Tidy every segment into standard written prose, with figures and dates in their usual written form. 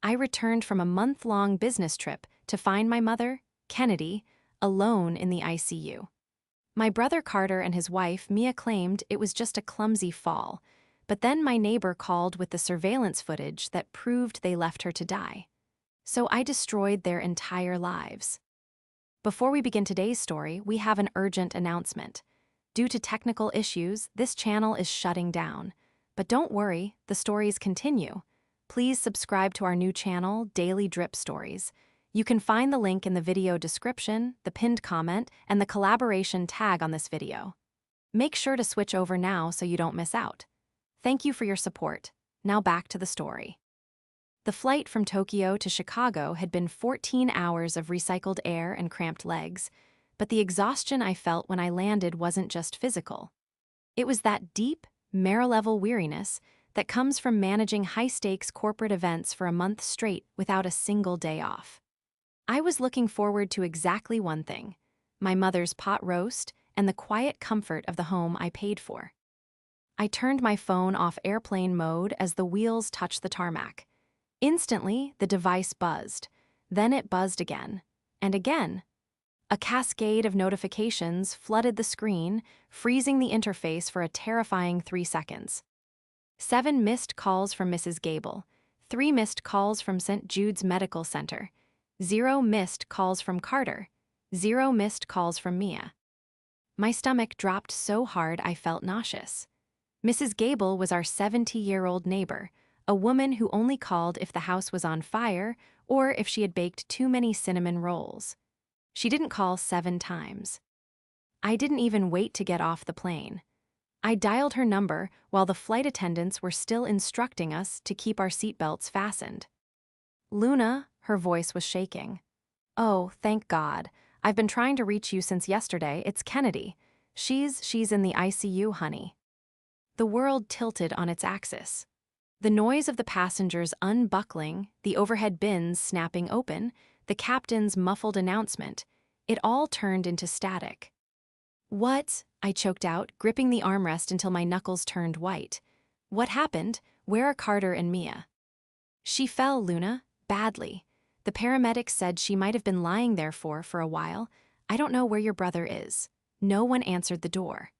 I returned from a month-long business trip to find my mother, Kennedy, alone in the ICU. My brother Carter and his wife, Mia, claimed it was just a clumsy fall, but then my neighbor called with the surveillance footage that proved they left her to die. So I destroyed their entire lives. Before we begin today's story, we have an urgent announcement. Due to technical issues, this channel is shutting down. But don't worry, the stories continue. Please subscribe to our new channel, Daily Drip Stories. You can find the link in the video description, the pinned comment, and the collaboration tag on this video. Make sure to switch over now so you don't miss out. Thank you for your support. Now back to the story. The flight from Tokyo to Chicago had been 14 hours of recycled air and cramped legs, but the exhaustion I felt when I landed wasn't just physical. It was that deep, marrow-level weariness that comes from managing high-stakes corporate events for a month straight without a single day off. I was looking forward to exactly one thing: my mother's pot roast and the quiet comfort of the home I paid for. I turned my phone off airplane mode as the wheels touched the tarmac. Instantly, the device buzzed. Then it buzzed again, and again. A cascade of notifications flooded the screen, freezing the interface for a terrifying 3 seconds. 7 missed calls from Mrs. Gable, 3 missed calls from St. Jude's Medical Center, 0 missed calls from Carter, 0 missed calls from Mia. My stomach dropped so hard I felt nauseous. Mrs. Gable was our 70-year-old neighbor, a woman who only called if the house was on fire or if she had baked too many cinnamon rolls. She didn't call 7 times. I didn't even wait to get off the plane. I dialed her number while the flight attendants were still instructing us to keep our seatbelts fastened. "Luna," her voice was shaking. "Oh, thank God. I've been trying to reach you since yesterday. It's Kennedy. She's in the ICU, honey." The world tilted on its axis. The noise of the passengers unbuckling, the overhead bins snapping open, the captain's muffled announcement, it all turned into static. "What?" I choked out, gripping the armrest until my knuckles turned white. "What happened? Where are Carter and Mia?" "She fell, Luna. Badly. The paramedics said she might have been lying there for a while. I don't know where your brother is." No one answered the door.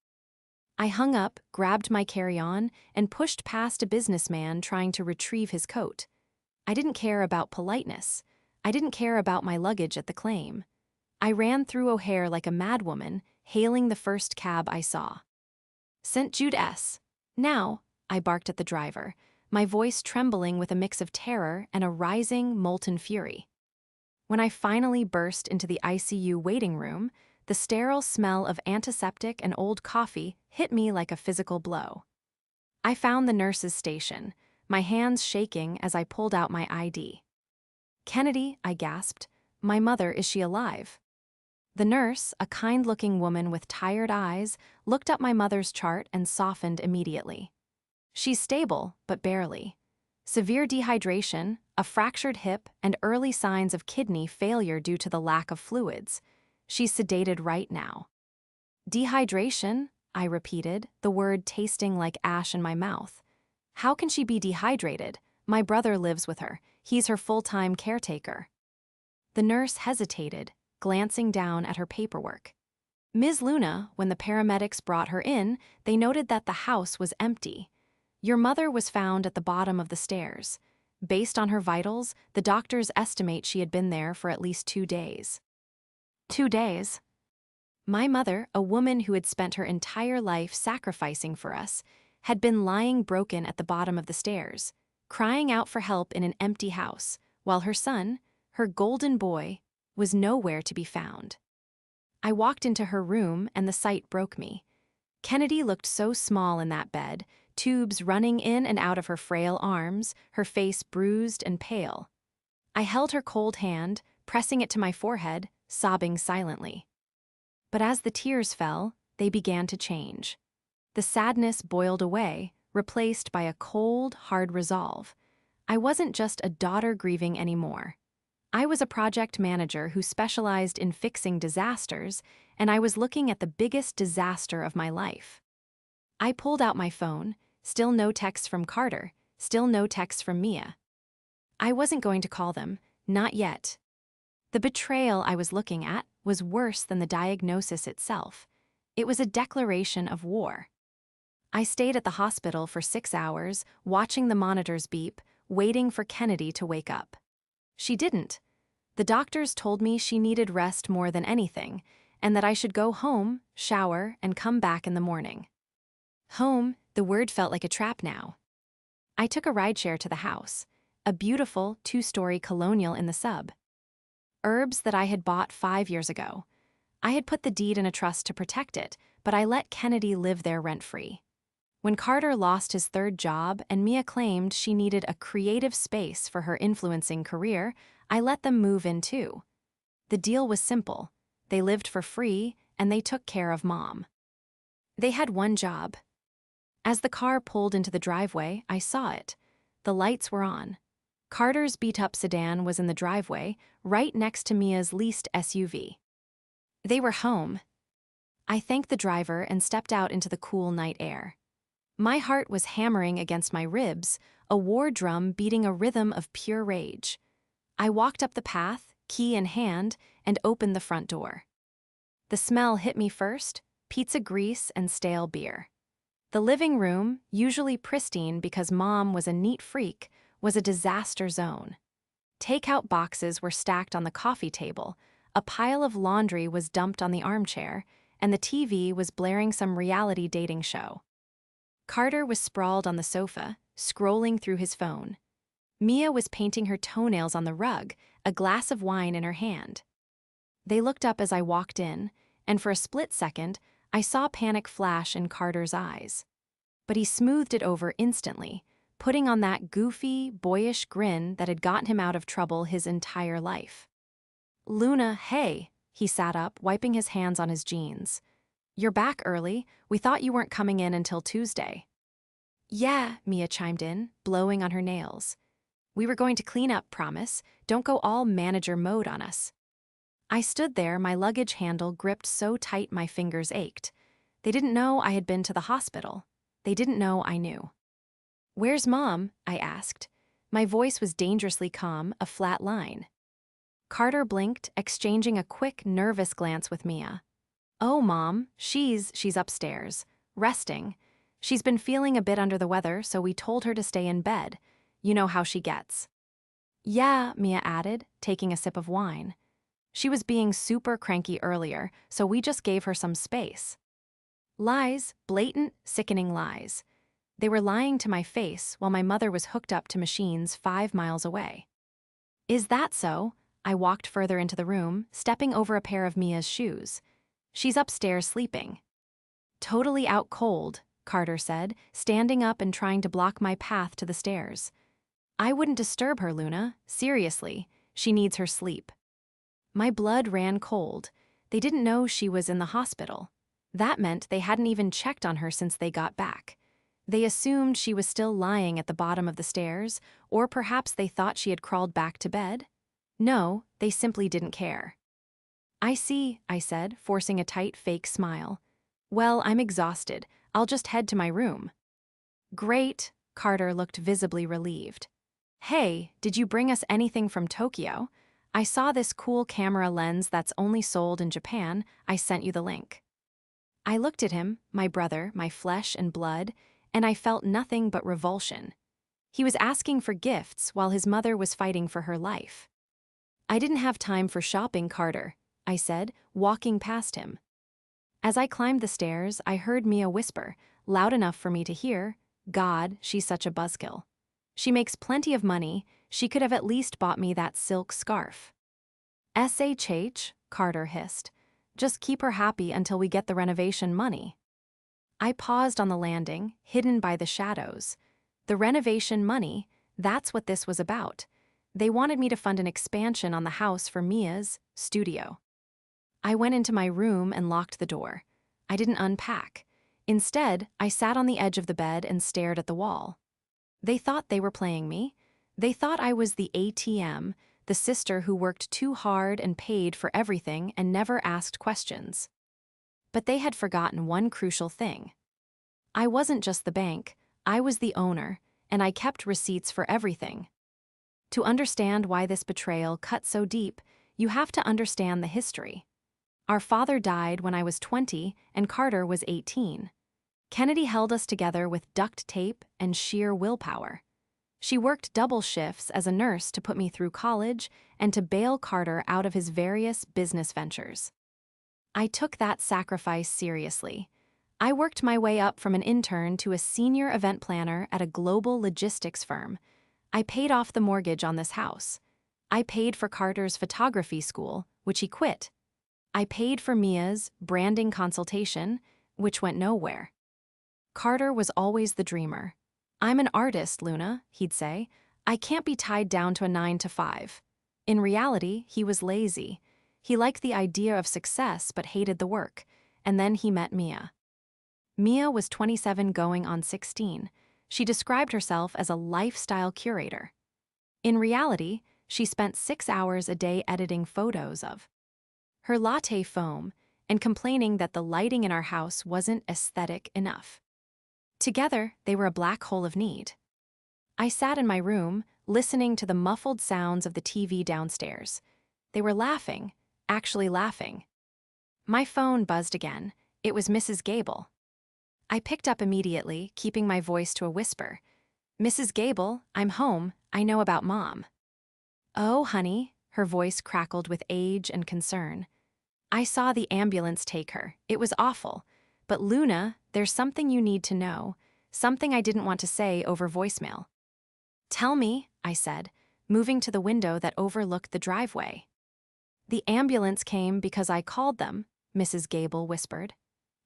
I hung up, grabbed my carry-on, and pushed past a businessman trying to retrieve his coat. I didn't care about politeness. I didn't care about my luggage at the claim. I ran through O'Hare like a madwoman, hailing the first cab I saw. "St. Jude S. Now," I barked at the driver, my voice trembling with a mix of terror and a rising, molten fury. When I finally burst into the ICU waiting room, the sterile smell of antiseptic and old coffee hit me like a physical blow. I found the nurse's station, my hands shaking as I pulled out my ID. "Kennedy," I gasped. "My mother, is she alive?" The nurse, a kind-looking woman with tired eyes, looked up my mother's chart and softened immediately. "She's stable, but barely. Severe dehydration, a fractured hip, and early signs of kidney failure due to the lack of fluids. She's sedated right now." "Dehydration?" I repeated, the word tasting like ash in my mouth. "How can she be dehydrated? My brother lives with her. He's her full-time caretaker." The nurse hesitated, glancing down at her paperwork. "Ms. Luna, when the paramedics brought her in, they noted that the house was empty. Your mother was found at the bottom of the stairs. Based on her vitals, the doctors estimate she had been there for at least 2 days." 2 days? My mother, a woman who had spent her entire life sacrificing for us, had been lying broken at the bottom of the stairs, crying out for help in an empty house, while her son, her golden boy, was nowhere to be found. I walked into her room and the sight broke me. Kennedy looked so small in that bed, tubes running in and out of her frail arms, her face bruised and pale. I held her cold hand, pressing it to my forehead, sobbing silently. But as the tears fell, they began to change. The sadness boiled away, replaced by a cold, hard resolve. I wasn't just a daughter grieving anymore. I was a project manager who specialized in fixing disasters, and I was looking at the biggest disaster of my life. I pulled out my phone, still no text from Carter, still no text from Mia. I wasn't going to call them, not yet. The betrayal I was looking at was worse than the diagnosis itself. It was a declaration of war. I stayed at the hospital for 6 hours, watching the monitors beep, waiting for Kennedy to wake up. She didn't. The doctors told me she needed rest more than anything, and that I should go home, shower, and come back in the morning. Home, the word felt like a trap now. I took a rideshare to the house, a beautiful 2-story colonial in the sub. Herbs that I had bought 5 years ago. I had put the deed in a trust to protect it, but I let Kennedy live there rent-free. When Carter lost his 3rd job and Mia claimed she needed a creative space for her influencing career, I let them move in too. The deal was simple. They lived for free, and they took care of Mom. They had one job. As the car pulled into the driveway, I saw it. The lights were on. Carter's beat-up sedan was in the driveway, right next to Mia's leased SUV. They were home. I thanked the driver and stepped out into the cool night air. My heart was hammering against my ribs, a war drum beating a rhythm of pure rage. I walked up the path, key in hand, and opened the front door. The smell hit me first, pizza grease and stale beer. The living room, usually pristine because Mom was a neat freak, was a disaster zone. Takeout boxes were stacked on the coffee table, a pile of laundry was dumped on the armchair, and the TV was blaring some reality dating show. Carter was sprawled on the sofa, scrolling through his phone. Mia was painting her toenails on the rug, a glass of wine in her hand. They looked up as I walked in, and for a split second, I saw panic flash in Carter's eyes. But he smoothed it over instantly, putting on that goofy, boyish grin that had gotten him out of trouble his entire life. "Luna, hey," he sat up, wiping his hands on his jeans. "You're back early. We thought you weren't coming in until Tuesday." "Yeah," Mia chimed in, blowing on her nails. "We were going to clean up, promise. Don't go all manager mode on us." I stood there, my luggage handle gripped so tight my fingers ached. They didn't know I had been to the hospital. They didn't know I knew. "Where's Mom?" I asked. My voice was dangerously calm, a flat line. Carter blinked, exchanging a quick, nervous glance with Mia. "Oh, Mom, she's upstairs, resting. She's been feeling a bit under the weather, so we told her to stay in bed. You know how she gets." "Yeah," Mia added, taking a sip of wine. "She was being super cranky earlier, so we just gave her some space." Lies, blatant, sickening lies. They were lying to my face while my mother was hooked up to machines 5 miles away. "Is that so?" I walked further into the room, stepping over a pair of Mia's shoes. "She's upstairs sleeping." "Totally out cold," Carter said, standing up and trying to block my path to the stairs. "I wouldn't disturb her, Luna. Seriously, she needs her sleep." My blood ran cold. They didn't know she was in the hospital. That meant they hadn't even checked on her since they got back. They assumed she was still lying at the bottom of the stairs, or perhaps they thought she had crawled back to bed. No, they simply didn't care. "I see," I said, forcing a tight, fake smile. "Well, I'm exhausted. I'll just head to my room." "Great," Carter looked visibly relieved. "Hey, did you bring us anything from Tokyo? I saw this cool camera lens that's only sold in Japan. I sent you the link." I looked at him, my brother, my flesh and blood, and I felt nothing but revulsion. He was asking for gifts while his mother was fighting for her life. "I didn't have time for shopping, Carter," I said, walking past him. As I climbed the stairs, I heard Mia whisper, loud enough for me to hear, "God, she's such a buzzkill. She makes plenty of money. She could have at least bought me that silk scarf." "SHH," Carter hissed. "Just keep her happy until we get the renovation money." I paused on the landing, hidden by the shadows. The renovation money, that's what this was about. They wanted me to fund an expansion on the house for Mia's studio. I went into my room and locked the door. I didn't unpack. Instead, I sat on the edge of the bed and stared at the wall. They thought they were playing me. They thought I was the ATM, the sister who worked too hard and paid for everything and never asked questions. But they had forgotten one crucial thing. I wasn't just the bank, I was the owner, and I kept receipts for everything. To understand why this betrayal cut so deep, you have to understand the history. Our father died when I was 20 and Carter was 18. Kennedy held us together with duct tape and sheer willpower. She worked double shifts as a nurse to put me through college and to bail Carter out of his various business ventures. I took that sacrifice seriously. I worked my way up from an intern to a senior event planner at a global logistics firm. I paid off the mortgage on this house. I paid for Carter's photography school, which he quit. I paid for Mia's branding consultation, which went nowhere. Carter was always the dreamer. "I'm an artist, Luna," he'd say. "I can't be tied down to a 9 to 5. In reality, he was lazy. He liked the idea of success but hated the work. And then he met Mia. Mia was 27 going on 16. She described herself as a lifestyle curator. In reality, she spent 6 hours a day editing photos of her latte foam and complaining that the lighting in our house wasn't aesthetic enough. Together, they were a black hole of need. I sat in my room, listening to the muffled sounds of the TV downstairs. They were laughing, actually laughing. My phone buzzed again. It was Mrs. Gable. I picked up immediately, keeping my voice to a whisper. "Mrs. Gable, I'm home. I know about Mom." "Oh, honey," her voice crackled with age and concern. "I saw the ambulance take her. It was awful. But Luna, there's something you need to know, something I didn't want to say over voicemail." "Tell me," I said, moving to the window that overlooked the driveway. "The ambulance came because I called them," Mrs. Gable whispered.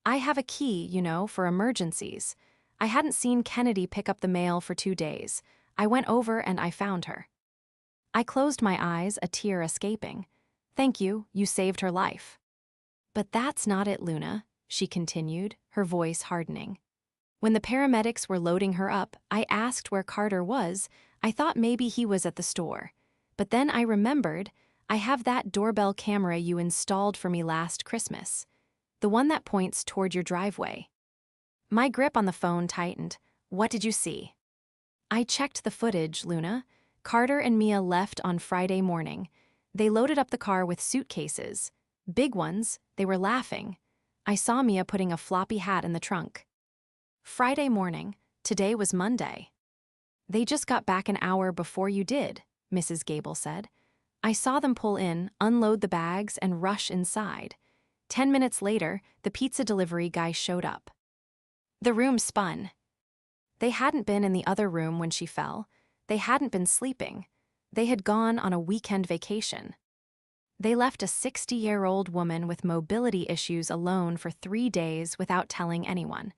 "I have a key, for emergencies. I hadn't seen Kennedy pick up the mail for 2 days. I went over and I found her." I closed my eyes, a tear escaping. "Thank you, you saved her life." "But that's not it, Luna," she continued, her voice hardening. "When the paramedics were loading her up, I asked where Carter was. I thought maybe he was at the store. But then I remembered, I have that doorbell camera you installed for me last Christmas. The one that points toward your driveway." My grip on the phone tightened. "What did you see?" "I checked the footage, Luna. Carter and Mia left on Friday morning. They loaded up the car with suitcases. Big ones. They were laughing. I saw Mia putting a floppy hat in the trunk." "Friday morning. Today was Monday." "They just got back an hour before you did," Mrs. Gable said. "I saw them pull in, unload the bags, and rush inside. 10 minutes later, the pizza delivery guy showed up." The room spun. They hadn't been in the other room when she fell. They hadn't been sleeping. They had gone on a weekend vacation. They left a 60-year-old woman with mobility issues alone for 3 days without telling anyone.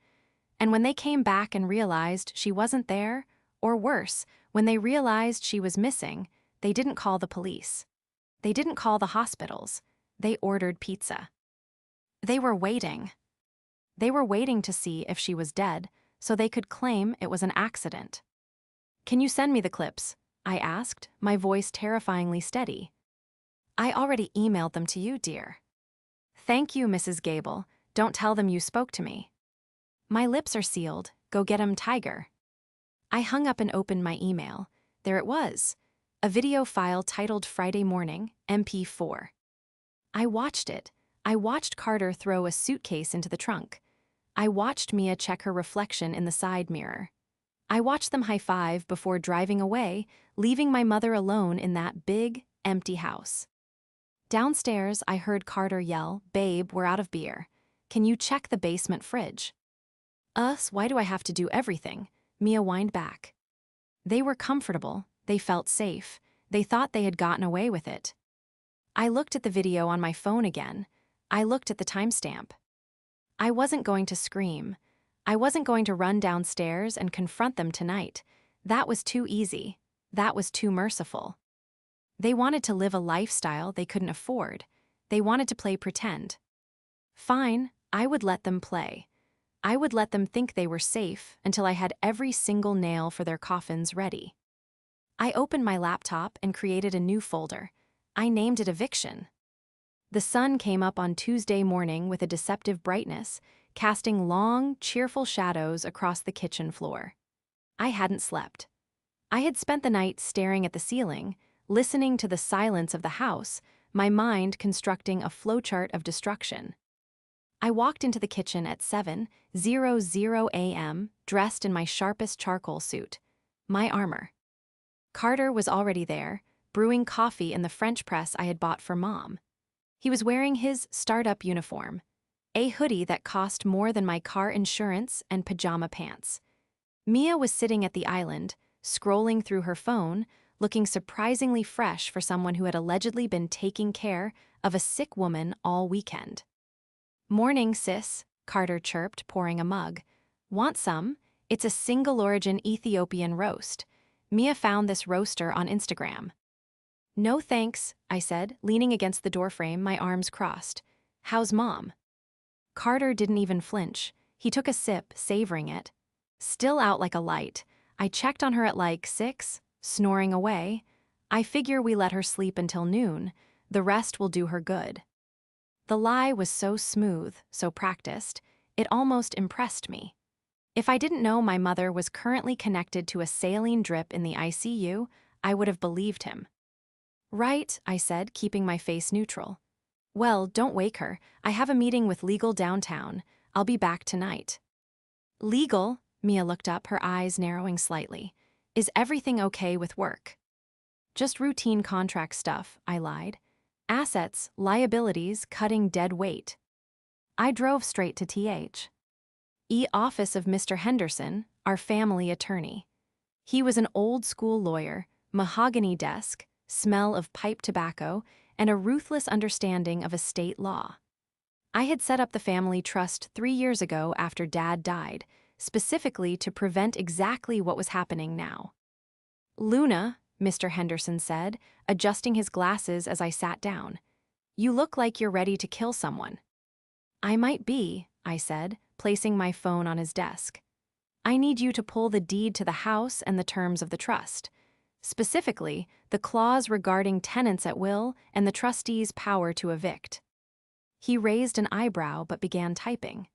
And when they came back and realized she wasn't there, or worse, when they realized she was missing, they didn't call the police. They didn't call the hospitals. They ordered pizza. They were waiting. They were waiting to see if she was dead, so they could claim it was an accident. "Can you send me the clips?" I asked, my voice terrifyingly steady. "I already emailed them to you, dear." "Thank you, Mrs. Gable. Don't tell them you spoke to me." "My lips are sealed. Go get 'em, Tiger." I hung up and opened my email. There it was. A video file titled Friday Morning, MP4. I watched it. I watched Carter throw a suitcase into the trunk. I watched Mia check her reflection in the side mirror. I watched them high-five before driving away, leaving my mother alone in that big, empty house. Downstairs, I heard Carter yell, "Babe, we're out of beer. Can you check the basement fridge?" Why do I have to do everything?" Mia whined back. They were comfortable. They felt safe. They thought they had gotten away with it. I looked at the video on my phone again. I looked at the timestamp. I wasn't going to scream. I wasn't going to run downstairs and confront them tonight. That was too easy. That was too merciful. They wanted to live a lifestyle they couldn't afford. They wanted to play pretend. Fine, I would let them play. I would let them think they were safe until I had every single nail for their coffins ready. I opened my laptop and created a new folder. I named it Eviction. The sun came up on Tuesday morning with a deceptive brightness, casting long, cheerful shadows across the kitchen floor. I hadn't slept. I had spent the night staring at the ceiling, listening to the silence of the house, my mind constructing a flowchart of destruction. I walked into the kitchen at 7:00 a.m., dressed in my sharpest charcoal suit, my armor. Carter was already there, brewing coffee in the French press I had bought for Mom. He was wearing his startup uniform, a hoodie that cost more than my car insurance and pajama pants. Mia was sitting at the island, scrolling through her phone, looking surprisingly fresh for someone who had allegedly been taking care of a sick woman all weekend. "Morning, sis," Carter chirped, pouring a mug. "Want some? It's a single-origin Ethiopian roast. Mia found this roaster on Instagram." "No thanks," I said, leaning against the doorframe, my arms crossed. "How's Mom?" Carter didn't even flinch. He took a sip, savoring it. "Still out like a light. I checked on her at like 6, snoring away. I figure we let her sleep until noon. The rest will do her good." The lie was so smooth, so practiced, it almost impressed me. If I didn't know my mother was currently connected to a saline drip in the ICU, I would have believed him. "Right," I said, keeping my face neutral. "Well, don't wake her. I have a meeting with legal downtown. I'll be back tonight." "Legal?" Mia looked up, her eyes narrowing slightly. "Is everything okay with work?" "Just routine contract stuff," I lied. "Assets, liabilities, cutting dead weight." I drove straight to the office of Mr. Henderson, our family attorney. He was an old-school lawyer, mahogany desk, smell of pipe tobacco, and a ruthless understanding of estate law. I had set up the family trust 3 years ago after Dad died, specifically to prevent exactly what was happening now. "Luna," Mr. Henderson said, adjusting his glasses as I sat down, "you look like you're ready to kill someone." "I might be," I said, placing my phone on his desk. "I need you to pull the deed to the house and the terms of the trust. Specifically, the clause regarding tenants at will and the trustee's power to evict." He raised an eyebrow but began typing.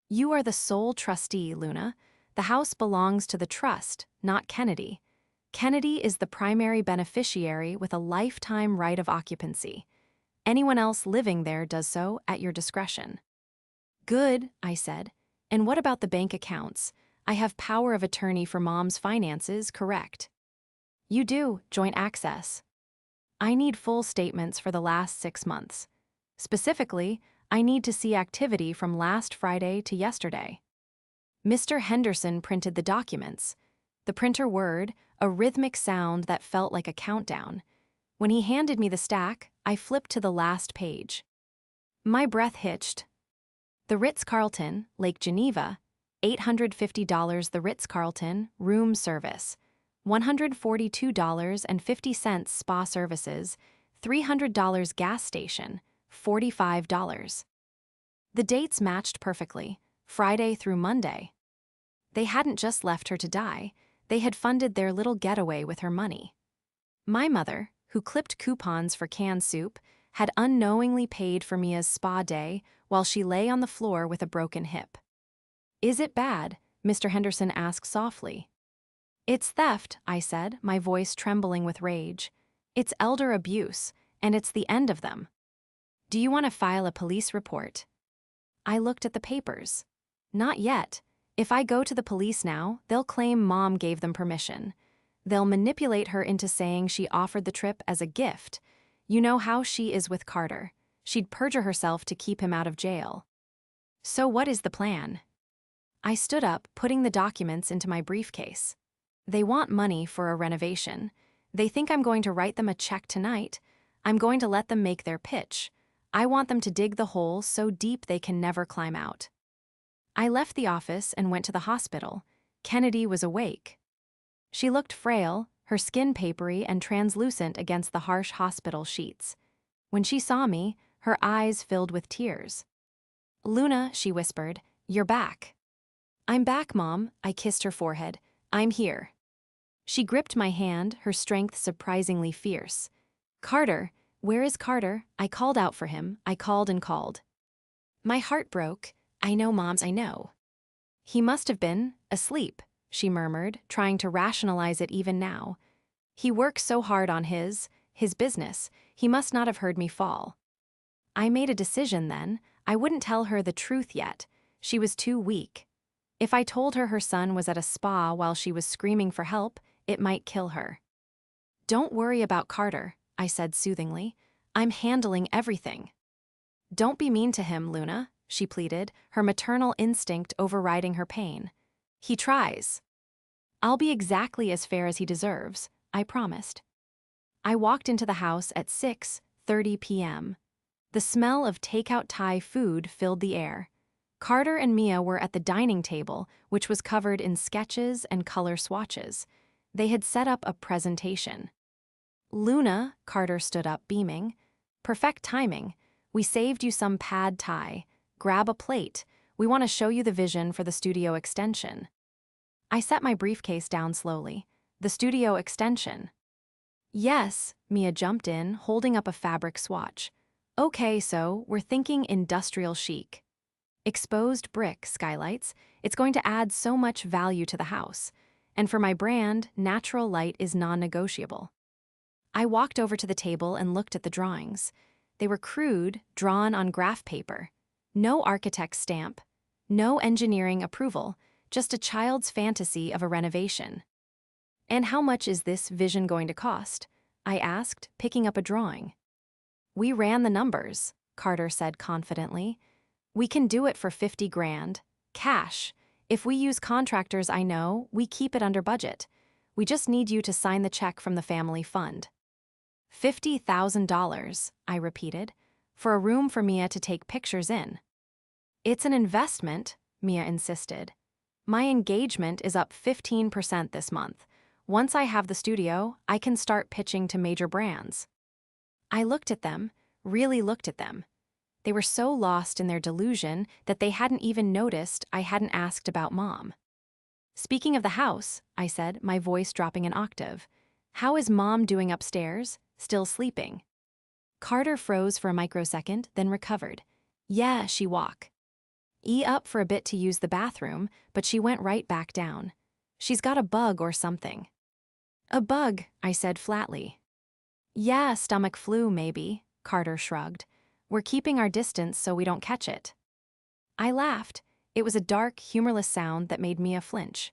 "You are the sole trustee, Luna. The house belongs to the trust, not Kennedy. Kennedy is the primary beneficiary with a lifetime right of occupancy. Anyone else living there does so at your discretion." "Good," I said. "And what about the bank accounts? I have power of attorney for Mom's finances, correct?" "You do, joint access." "I need full statements for the last 6 months. Specifically, I need to see activity from last Friday to yesterday." Mr. Henderson printed the documents. The printer whirred, a rhythmic sound that felt like a countdown. When he handed me the stack, I flipped to the last page. My breath hitched. The Ritz-Carlton, Lake Geneva, $850 the Ritz-Carlton, room service. $142.50 spa services, $300 gas station, $45. The dates matched perfectly, Friday through Monday. They hadn't just left her to die, they had funded their little getaway with her money. My mother, who clipped coupons for canned soup, had unknowingly paid for Mia's spa day while she lay on the floor with a broken hip. "Is it bad?" Mr. Henderson asked softly. "It's theft," I said, my voice trembling with rage. "It's elder abuse, and it's the end of them. Do you want to file a police report?" I looked at the papers. "Not yet. If I go to the police now, they'll claim Mom gave them permission. They'll manipulate her into saying she offered the trip as a gift. You know how she is with Carter. She'd perjure herself to keep him out of jail." "So what is the plan?" I stood up, putting the documents into my briefcase. "They want money for a renovation. They think I'm going to write them a check tonight. I'm going to let them make their pitch. I want them to dig the hole so deep they can never climb out." I left the office and went to the hospital. Kennedy was awake. She looked frail, her skin papery and translucent against the harsh hospital sheets. When she saw me, her eyes filled with tears. "Luna," she whispered, "you're back." "I'm back, Mom," I kissed her forehead. "I'm here." She gripped my hand, her strength surprisingly fierce. "Carter, where is Carter?" I called out for him. I called and called. My heart broke. "I know, Moms, I know." "He must have been asleep," she murmured, trying to rationalize it even now. He works so hard on his business, he must not have heard me fall. I made a decision then. I wouldn't tell her the truth yet. She was too weak. If I told her her son was at a spa while she was screaming for help, it might kill her. Don't worry about Carter, I said soothingly. I'm handling everything. Don't be mean to him, Luna, she pleaded, her maternal instinct overriding her pain. He tries. I'll be exactly as fair as he deserves, I promised. I walked into the house at 6:30 p.m. The smell of takeout Thai food filled the air. Carter and Mia were at the dining table, which was covered in sketches and color swatches. They had set up a presentation. Luna, Carter stood up, beaming. Perfect timing. We saved you some pad Thai. Grab a plate. We want to show you the vision for the studio extension. I set my briefcase down slowly. The studio extension. Yes, Mia jumped in, holding up a fabric swatch. Okay, so we're thinking industrial chic. Exposed brick skylights, it's going to add so much value to the house. And for my brand, natural light is non-negotiable. I walked over to the table and looked at the drawings. They were crude, drawn on graph paper. No architect's stamp. No engineering approval, just a child's fantasy of a renovation. And how much is this vision going to cost? I asked, picking up a drawing. We ran the numbers, Carter said confidently. We can do it for 50 grand. Cash. If we use contractors I know, we keep it under budget. We just need you to sign the check from the family fund. $50,000, I repeated, for a room for Mia to take pictures in. It's an investment, Mia insisted. My engagement is up 15% this month. Once I have the studio, I can start pitching to major brands. I looked at them, really looked at them. They were so lost in their delusion that they hadn't even noticed I hadn't asked about Mom. Speaking of the house, I said, my voice dropping an octave. How is Mom doing upstairs? Still sleeping? Carter froze for a microsecond, then recovered. Yeah, she walk. Up for a bit to use the bathroom, but she went right back down. She's got a bug or something. A bug, I said flatly. Yeah, stomach flu maybe, Carter shrugged. We're keeping our distance so we don't catch it. I laughed. It was a dark, humorless sound that made Mia flinch.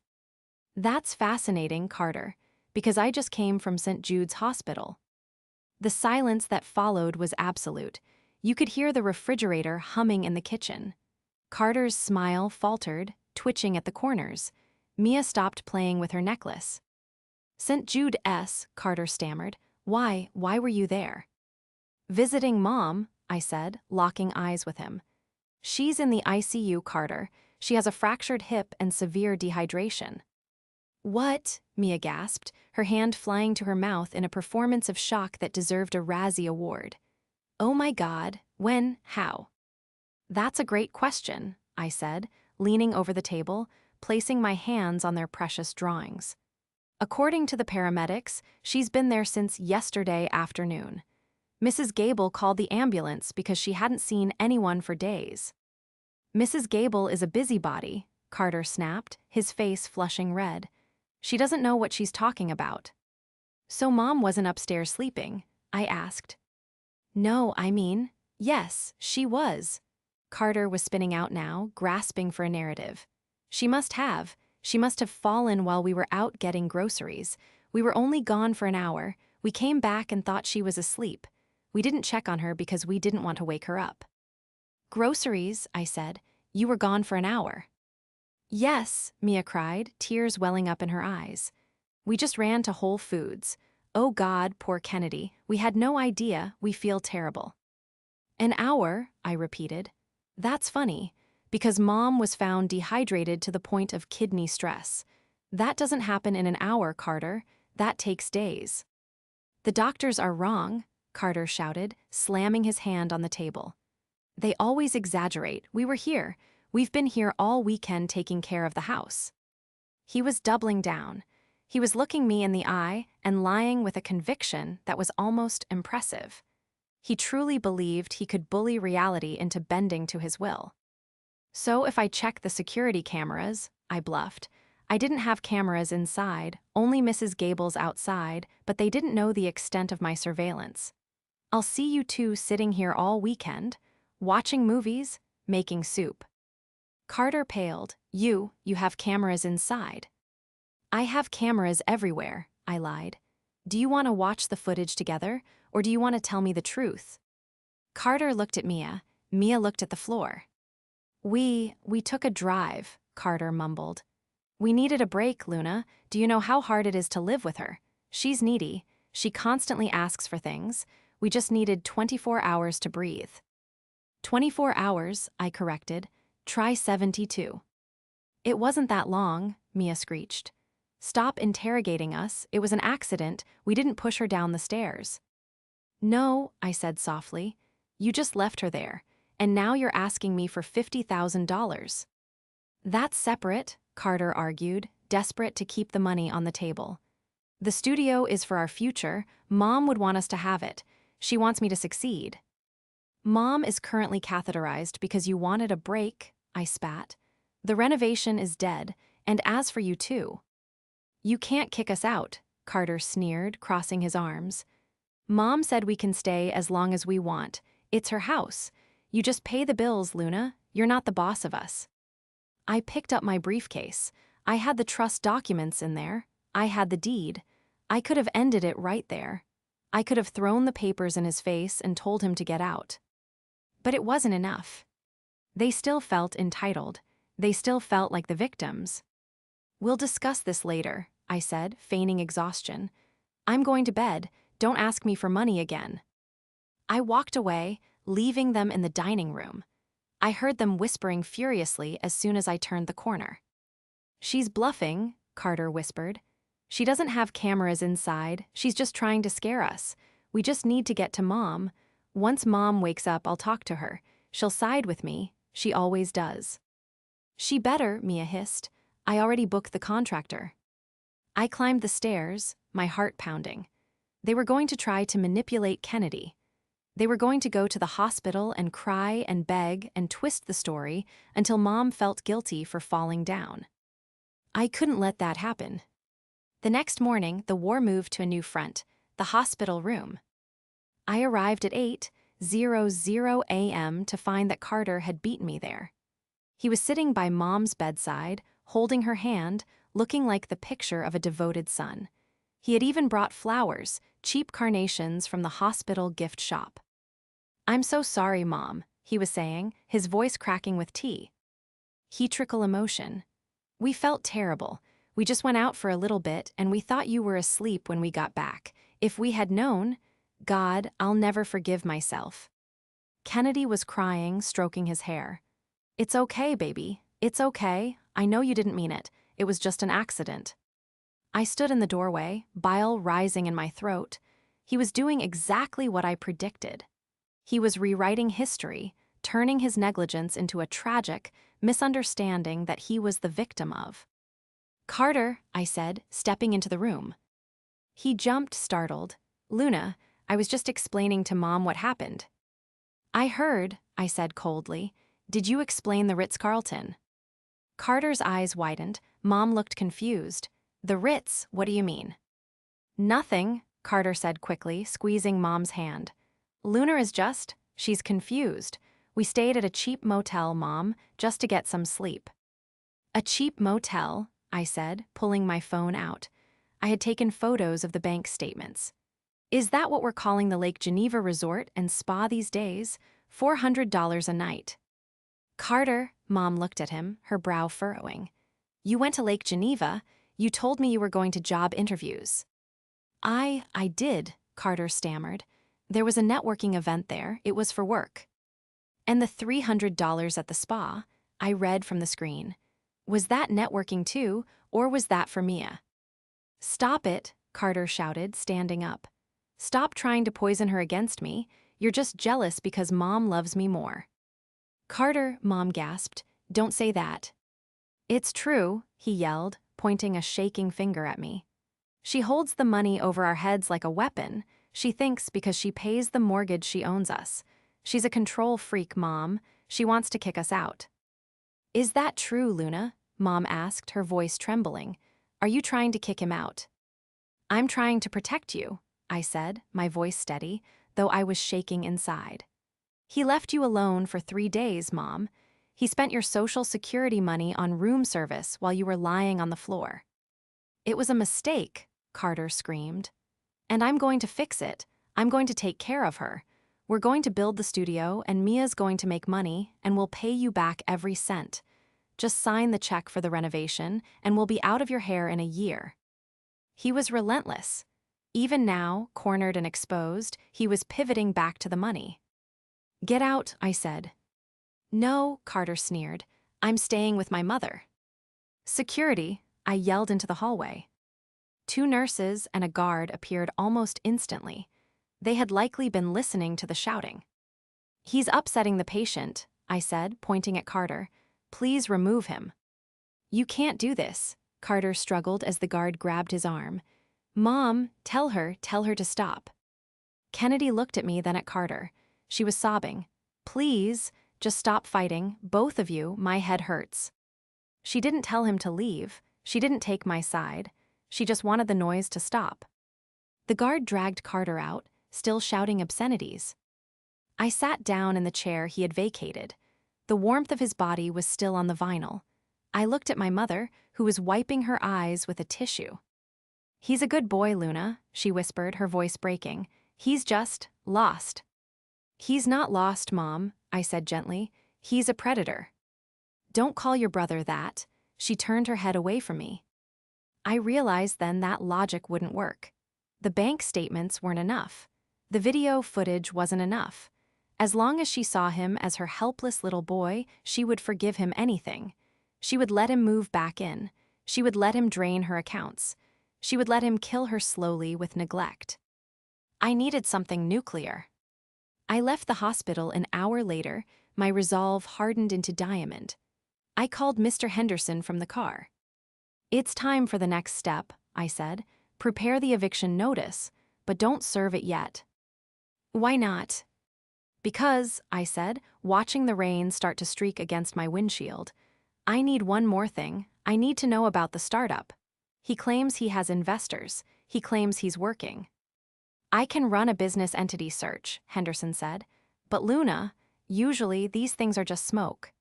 That's fascinating, Carter, because I just came from St. Jude's Hospital. The silence that followed was absolute. You could hear the refrigerator humming in the kitchen. Carter's smile faltered, twitching at the corners. Mia stopped playing with her necklace. St. Jude's, Carter stammered. Why were you there? Visiting Mom, I said, locking eyes with him. She's in the ICU, Carter. She has a fractured hip and severe dehydration. What? Mia gasped, her hand flying to her mouth in a performance of shock that deserved a Razzie Award. Oh my God, when, how? That's a great question, I said, leaning over the table, placing my hands on their precious drawings. According to the paramedics, she's been there since yesterday afternoon. Mrs. Gable called the ambulance because she hadn't seen anyone for days. Mrs. Gable is a busybody, Carter snapped, his face flushing red. She doesn't know what she's talking about. So Mom wasn't upstairs sleeping? I asked. No, yes, she was. Carter was spinning out now, grasping for a narrative. She must have fallen while we were out getting groceries. We were only gone for an hour. We came back and thought she was asleep. We didn't check on her because we didn't want to wake her up. Groceries, I said. You were gone for an hour. Yes, Mia cried, tears welling up in her eyes. We just ran to Whole Foods. Oh God, poor Kennedy. We had no idea. We feel terrible. An hour, I repeated. That's funny, because Mom was found dehydrated to the point of kidney stress. That doesn't happen in an hour, Carter. That takes days. The doctors are wrong, Carter shouted, slamming his hand on the table. They always exaggerate. We were here. We've been here all weekend taking care of the house. He was doubling down. He was looking me in the eye and lying with a conviction that was almost impressive. He truly believed he could bully reality into bending to his will. So if I check the security cameras, I bluffed, I didn't have cameras inside, only Mrs. Gable's outside, but they didn't know the extent of my surveillance. I'll see you two sitting here all weekend, watching movies, making soup. Carter paled. You have cameras inside. I have cameras everywhere, I lied. Do you want to watch the footage together, or do you want to tell me the truth? Carter looked at Mia. Mia looked at the floor. We took a drive, Carter mumbled. We needed a break, Luna. Do you know how hard it is to live with her? She's needy. She constantly asks for things. We just needed 24 hours to breathe. 24 hours, I corrected. Try 72. It wasn't that long, Mia screeched. Stop interrogating us. It was an accident. We didn't push her down the stairs. No, I said softly. You just left her there, and now you're asking me for $50,000. That's separate, Carter argued, desperate to keep the money on the table. The studio is for our future. Mom would want us to have it. She wants me to succeed. Mom is currently catheterized because you wanted a break, I spat. The renovation is dead, and as for you too. You can't kick us out, Carter sneered, crossing his arms. Mom said we can stay as long as we want. It's her house. You just pay the bills, Luna. You're not the boss of us. I picked up my briefcase. I had the trust documents in there. I had the deed. I could have ended it right there. I could have thrown the papers in his face and told him to get out. But it wasn't enough. They still felt entitled. They still felt like the victims. We'll discuss this later, I said, feigning exhaustion. I'm going to bed. Don't ask me for money again. I walked away, leaving them in the dining room. I heard them whispering furiously as soon as I turned the corner. She's bluffing, Carter whispered. She doesn't have cameras inside. She's just trying to scare us. We just need to get to Mom. Once Mom wakes up, I'll talk to her. She'll side with me. She always does. She better, Mia hissed. I already booked the contractor. I climbed the stairs, my heart pounding. They were going to try to manipulate Kennedy. They were going to go to the hospital and cry and beg and twist the story until Mom felt guilty for falling down. I couldn't let that happen. The next morning, the war moved to a new front, the hospital room. I arrived at 8:00 a.m. to find that Carter had beaten me there. He was sitting by Mom's bedside, holding her hand, looking like the picture of a devoted son. He had even brought flowers, cheap carnations from the hospital gift shop. I'm so sorry, Mom, he was saying, his voice cracking with tea. He-trickle emotion. We felt terrible. We just went out for a little bit and we thought you were asleep when we got back. If we had known, God, I'll never forgive myself. Kennedy was crying, stroking his hair. It's okay, baby. It's okay. I know you didn't mean it. It was just an accident. I stood in the doorway, bile rising in my throat. He was doing exactly what I predicted. He was rewriting history, turning his negligence into a tragic misunderstanding that he was the victim of. Carter, I said, stepping into the room. He jumped, startled. Luna, I was just explaining to Mom what happened. I heard, I said coldly. Did you explain the Ritz-Carlton? Carter's eyes widened. Mom looked confused. The Ritz, what do you mean? Nothing, Carter said quickly, squeezing Mom's hand. Luna is she's confused. We stayed at a cheap motel, Mom, just to get some sleep. A cheap motel, I said, pulling my phone out. I had taken photos of the bank statements. Is that what we're calling the Lake Geneva Resort and Spa these days? $400 a night. Carter, Mom looked at him, her brow furrowing. You went to Lake Geneva. You told me you were going to job interviews. I did, Carter stammered. There was a networking event there. It was for work. And the $300 at the spa, I read from the screen. Was that networking too, or was that for Mia? Stop it, Carter shouted, standing up. Stop trying to poison her against me. You're just jealous because Mom loves me more. Carter, Mom gasped. Don't say that. It's true, he yelled, pointing a shaking finger at me. She holds the money over our heads like a weapon. She thinks because she pays the mortgage she owns us. She's a control freak, Mom. She wants to kick us out. Is that true, Luna? Mom asked, her voice trembling. Are you trying to kick him out? I'm trying to protect you, I said, my voice steady, though I was shaking inside. He left you alone for 3 days, Mom. He spent your Social Security money on room service while you were lying on the floor. It was a mistake, Carter screamed. And I'm going to fix it. I'm going to take care of her. We're going to build the studio, and Mia's going to make money, and we'll pay you back every cent. Just sign the check for the renovation, and we'll be out of your hair in a year. He was relentless. Even now, cornered and exposed, he was pivoting back to the money. Get out, I said. No, Carter sneered. I'm staying with my mother. Security, I yelled into the hallway. 2 nurses and a guard appeared almost instantly. They had likely been listening to the shouting. He's upsetting the patient, I said, pointing at Carter. Please remove him. You can't do this, Carter struggled as the guard grabbed his arm. Mom, tell her to stop. Kennedy looked at me, then at Carter. She was sobbing. Please, just stop fighting, both of you, my head hurts. She didn't tell him to leave. She didn't take my side. She just wanted the noise to stop. The guard dragged Carter out, still shouting obscenities. I sat down in the chair he had vacated. The warmth of his body was still on the vinyl. I looked at my mother, who was wiping her eyes with a tissue. He's a good boy, Luna, she whispered, her voice breaking. He's just lost. He's not lost, Mom, I said gently. He's a predator. Don't call your brother that. She turned her head away from me. I realized then that logic wouldn't work. The bank statements weren't enough. The video footage wasn't enough. As long as she saw him as her helpless little boy, she would forgive him anything. She would let him move back in. She would let him drain her accounts. She would let him kill her slowly with neglect. I needed something nuclear. I left the hospital an hour later, my resolve hardened into diamond. I called Mr. Henderson from the car. It's time for the next step, I said. Prepare the eviction notice, but don't serve it yet. Why not? Because, I said, watching the rain start to streak against my windshield. I need one more thing. I need to know about the startup. He claims he has investors. He claims he's working. I can run a business entity search, Henderson said. But Luna, usually these things are just smoke.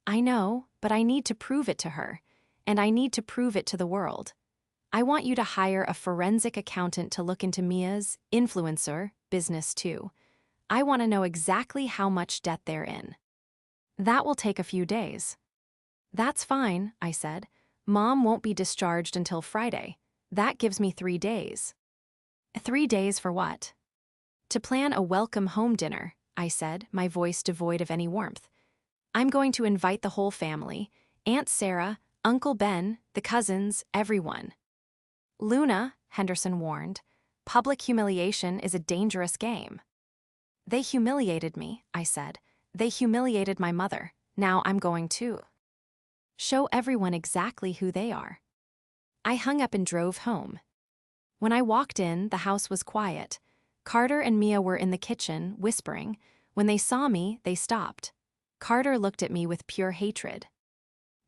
I know, but I need to prove it to her. And I need to prove it to the world. I want you to hire a forensic accountant to look into Mia's influencer business too. I want to know exactly how much debt they're in. That will take a few days. That's fine, I said. Mom won't be discharged until Friday. That gives me 3 days. 3 days for what? To plan a welcome home dinner, I said, my voice devoid of any warmth. I'm going to invite the whole family, Aunt Sarah, Uncle Ben, the cousins, everyone. Luna, Henderson warned, public humiliation is a dangerous game. They humiliated me, I said. They humiliated my mother. Now I'm going to show everyone exactly who they are. I hung up and drove home. When I walked in, the house was quiet. Carter and Mia were in the kitchen, whispering. When they saw me, they stopped. Carter looked at me with pure hatred.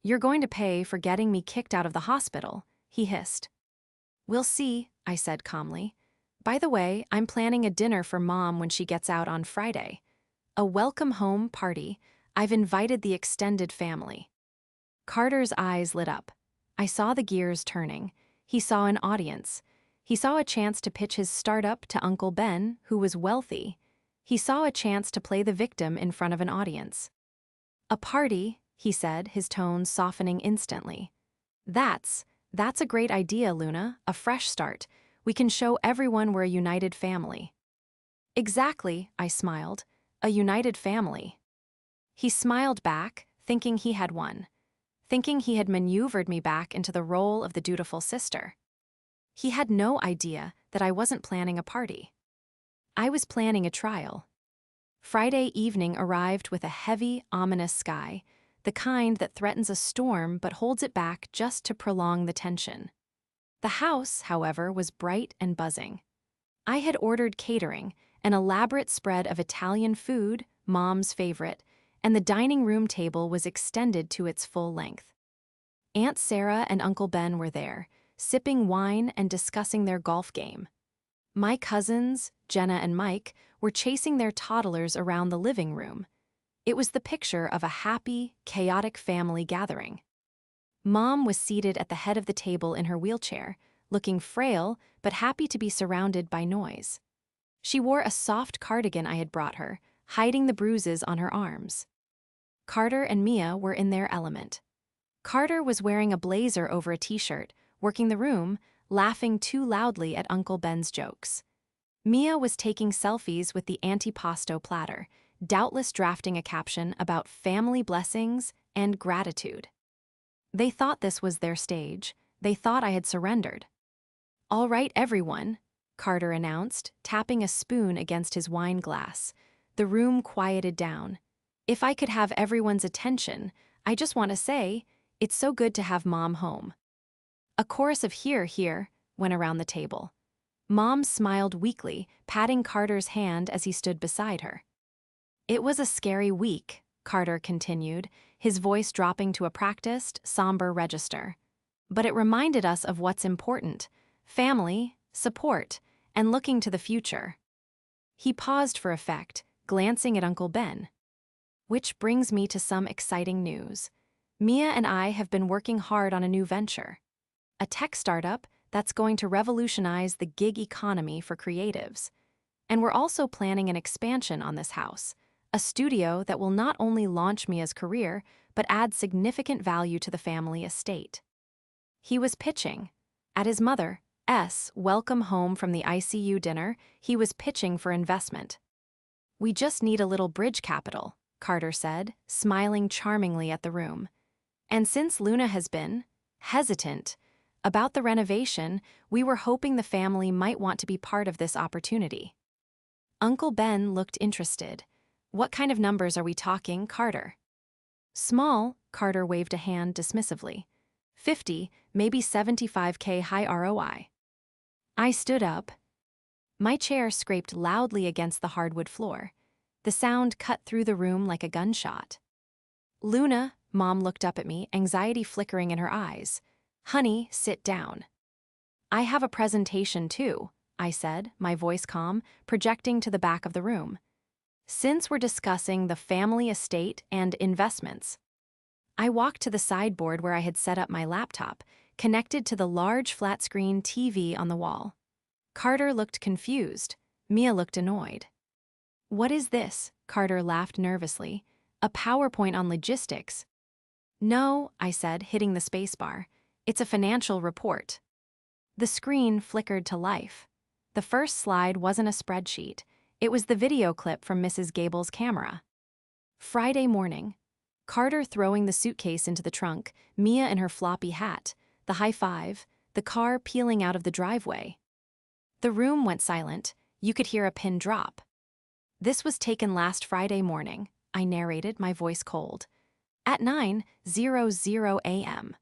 You're going to pay for getting me kicked out of the hospital, he hissed. We'll see, I said calmly. By the way, I'm planning a dinner for Mom when she gets out on Friday. A welcome home party. I've invited the extended family. Carter's eyes lit up. I saw the gears turning. He saw an audience. He saw a chance to pitch his startup to Uncle Ben, who was wealthy. He saw a chance to play the victim in front of an audience. A party, he said, his tone softening instantly. That's a great idea, Luna, a fresh start. We can show everyone we're a united family. Exactly, I smiled. A united family. He smiled back, thinking he had won. Thinking he had maneuvered me back into the role of the dutiful sister. He had no idea that I wasn't planning a party. I was planning a trial. Friday evening arrived with a heavy, ominous sky, the kind that threatens a storm but holds it back just to prolong the tension. The house, however, was bright and buzzing. I had ordered catering, an elaborate spread of Italian food, Mom's favorite, and the dining room table was extended to its full length. Aunt Sarah and Uncle Ben were there, sipping wine and discussing their golf game. My cousins, Jenna and Mike, were chasing their toddlers around the living room. It was the picture of a happy, chaotic family gathering. Mom was seated at the head of the table in her wheelchair, looking frail but happy to be surrounded by noise. She wore a soft cardigan I had brought her, hiding the bruises on her arms. Carter and Mia were in their element. Carter was wearing a blazer over a t-shirt, working the room, laughing too loudly at Uncle Ben's jokes. Mia was taking selfies with the antipasto platter, doubtless drafting a caption about family blessings and gratitude. They thought this was their stage. They thought I had surrendered. "All right, everyone," Carter announced, tapping a spoon against his wine glass. The room quieted down. "If I could have everyone's attention, I just want to say, it's so good to have Mom home." A chorus of "hear, hear" went around the table. Mom smiled weakly, patting Carter's hand as he stood beside her. "It was a scary week," Carter continued, his voice dropping to a practiced, somber register. "But it reminded us of what's important: family, support, and looking to the future." He paused for effect, glancing at Uncle Ben. "Which brings me to some exciting news. Mia and I have been working hard on a new venture. A tech startup that's going to revolutionize the gig economy for creatives. And we're also planning an expansion on this house, a studio that will not only launch Mia's career, but add significant value to the family estate." He was pitching. At his mother's welcome home from the ICU dinner, he was pitching for investment. "We just need a little bridge capital," Carter said, smiling charmingly at the room. "And since Luna has been hesitant about the renovation, we were hoping the family might want to be part of this opportunity." Uncle Ben looked interested. "What kind of numbers are we talking, Carter?" "Small," Carter waved a hand dismissively. 50, maybe 75K high ROI. I stood up. My chair scraped loudly against the hardwood floor. The sound cut through the room like a gunshot. "Luna," Mom looked up at me, anxiety flickering in her eyes. "Honey, sit down." "I have a presentation too," I said, my voice calm, projecting to the back of the room. "Since we're discussing the family estate and investments." I walked to the sideboard where I had set up my laptop, connected to the large flat-screen TV on the wall. Carter looked confused. Mia looked annoyed. "What is this?" Carter laughed nervously. "A PowerPoint on logistics." "No," I said, hitting the spacebar. "It's a financial report." The screen flickered to life. The first slide wasn't a spreadsheet. It was the video clip from Mrs. Gable's camera. Friday morning. Carter throwing the suitcase into the trunk, Mia in her floppy hat, the high five, the car peeling out of the driveway. The room went silent. You could hear a pin drop. "This was taken last Friday morning," I narrated, my voice cold. "At 9:00 a.m.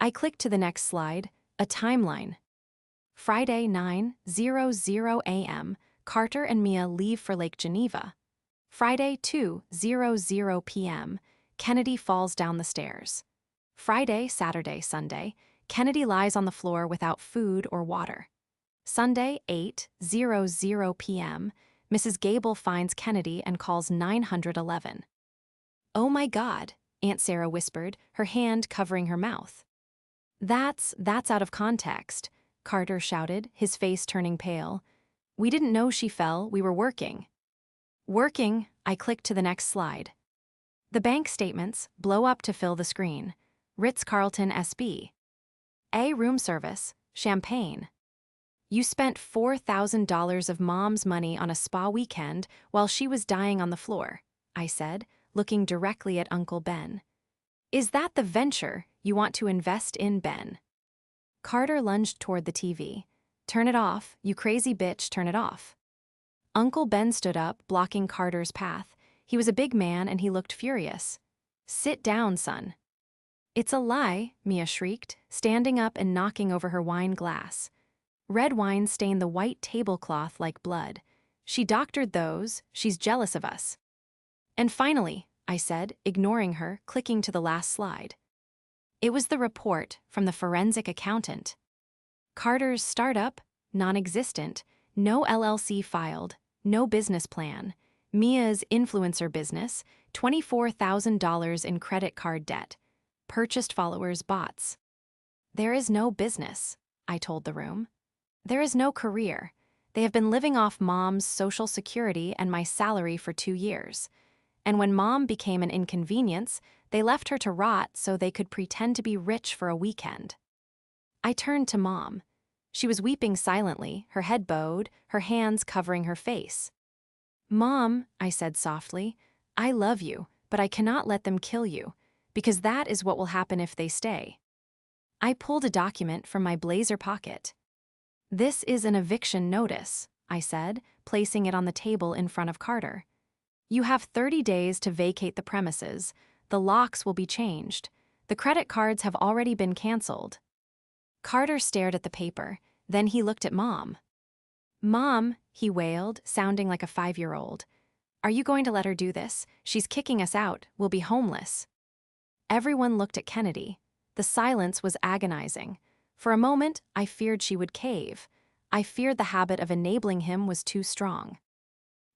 I clicked to the next slide, a timeline. Friday, 9:00 a.m., Carter and Mia leave for Lake Geneva. Friday, 2:00 p.m., Kennedy falls down the stairs. Friday, Saturday, Sunday, Kennedy lies on the floor without food or water. Sunday, 8:00 p.m., Mrs. Gable finds Kennedy and calls 911. "Oh my God," Aunt Sarah whispered, her hand covering her mouth. That's out of context," Carter shouted, his face turning pale. "We didn't know she fell, we were working." "Working," I clicked to the next slide. The bank statements blow up to fill the screen. Ritz-Carlton SB. A room service, champagne. "You spent $4,000 of Mom's money on a spa weekend while she was dying on the floor," I said, looking directly at Uncle Ben. "Is that the venture you want to invest in, Ben?" Carter lunged toward the TV. "Turn it off, you crazy bitch, turn it off." Uncle Ben stood up, blocking Carter's path. He was a big man and he looked furious. "Sit down, son." "It's a lie," Mia shrieked, standing up and knocking over her wine glass. Red wine stained the white tablecloth like blood. "She doctored those, she's jealous of us." "And finally," I said, ignoring her, clicking to the last slide. It was the report from the forensic accountant. Carter's startup, non-existent, no LLC filed, no business plan. Mia's influencer business, $24,000 in credit card debt. Purchased followers bots. There is no business, I told the room. There is no career. They have been living off Mom's Social Security and my salary for 2 years. And when Mom became an inconvenience, they left her to rot so they could pretend to be rich for a weekend. I turned to Mom. She was weeping silently, her head bowed, her hands covering her face. Mom, I said softly, I love you, but I cannot let them kill you, because that is what will happen if they stay. I pulled a document from my blazer pocket. This is an eviction notice, I said, placing it on the table in front of Carter. You have 30 days to vacate the premises. The locks will be changed. The credit cards have already been canceled. Carter stared at the paper. Then he looked at Mom. Mom, he wailed, sounding like a 5-year-old. Are you going to let her do this? She's kicking us out. We'll be homeless. Everyone looked at Kennedy. The silence was agonizing. For a moment, I feared she would cave. I feared the habit of enabling him was too strong.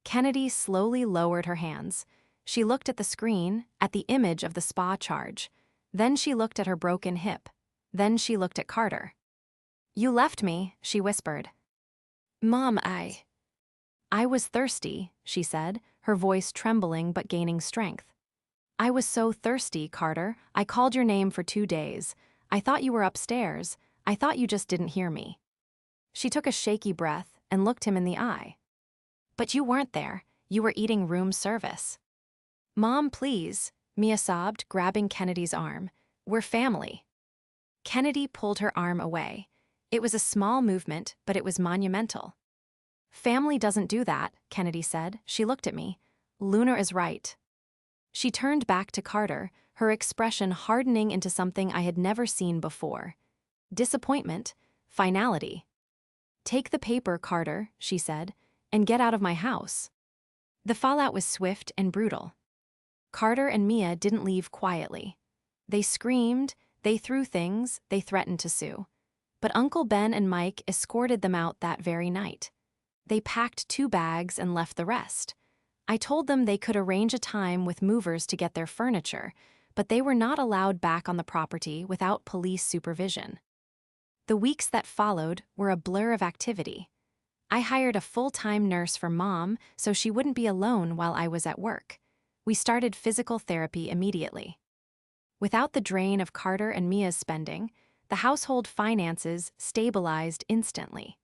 Kennedy slowly lowered her hands. She looked at the screen, at the image of the spa charge. Then she looked at her broken hip. Then she looked at Carter. You left me, she whispered. Mom, I was thirsty, she said, her voice trembling but gaining strength. I was so thirsty, Carter. I called your name for 2 days. I thought you were upstairs. I thought you just didn't hear me. She took a shaky breath and looked him in the eye. But you weren't there. You were eating room service. Mom, please, Mia sobbed, grabbing Kennedy's arm. We're family. Kennedy pulled her arm away. It was a small movement, but it was monumental. Family doesn't do that, Kennedy said. She looked at me. Luna is right. She turned back to Carter, her expression hardening into something I had never seen before. Disappointment, finality. Take the paper, Carter, she said, and get out of my house. The fallout was swift and brutal. Carter and Mia didn't leave quietly. They screamed, they threw things, they threatened to sue. But Uncle Ben and Mike escorted them out that very night. They packed 2 bags and left the rest. I told them they could arrange a time with movers to get their furniture, but they were not allowed back on the property without police supervision. The weeks that followed were a blur of activity. I hired a full-time nurse for Mom so she wouldn't be alone while I was at work. We started physical therapy immediately. Without the drain of Carter and Mia's spending, the household finances stabilized instantly.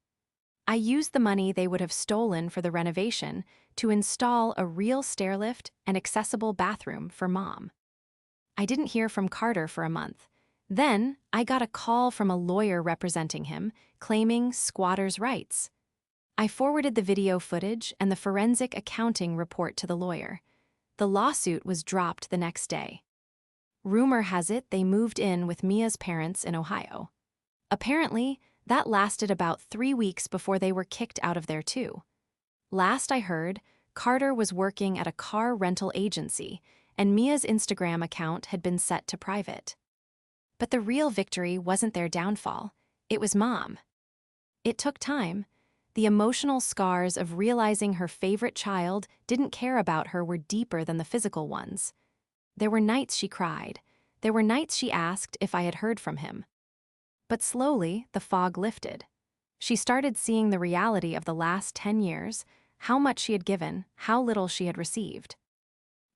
I used the money they would have stolen for the renovation to install a real stairlift and accessible bathroom for Mom. I didn't hear from Carter for a month. Then, I got a call from a lawyer representing him, claiming squatters' rights. I forwarded the video footage and the forensic accounting report to the lawyer. The lawsuit was dropped the next day. Rumor has it they moved in with Mia's parents in Ohio. Apparently, that lasted about 3 weeks before they were kicked out of there too. Last I heard, Carter was working at a car rental agency, and Mia's Instagram account had been set to private. But the real victory wasn't their downfall. It was Mom. It took time. The emotional scars of realizing her favorite child didn't care about her were deeper than the physical ones. There were nights she cried. There were nights she asked if I had heard from him. But slowly, the fog lifted. She started seeing the reality of the last 10 years, how much she had given, how little she had received.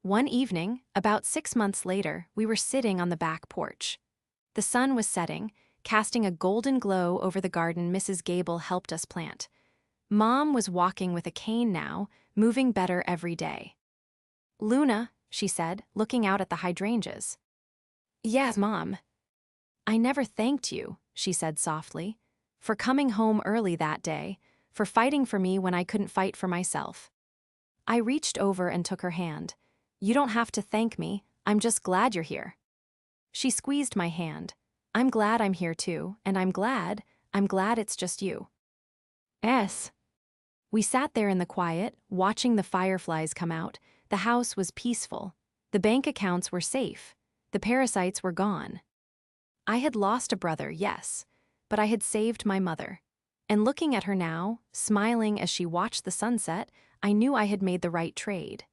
One evening, about 6 months later, we were sitting on the back porch. The sun was setting, casting a golden glow over the garden Mrs. Gable helped us plant. Mom was walking with a cane now, moving better every day. Luna, she said, looking out at the hydrangeas. Yes, Mom. I never thanked you, she said softly, for coming home early that day, for fighting for me when I couldn't fight for myself. I reached over and took her hand. You don't have to thank me, I'm just glad you're here. She squeezed my hand. I'm glad I'm here too, and I'm glad it's just you. Yes. We sat there in the quiet, watching the fireflies come out. The house was peaceful. The bank accounts were safe. The parasites were gone. I had lost a brother, yes, but I had saved my mother. And looking at her now, smiling as she watched the sunset, I knew I had made the right trade.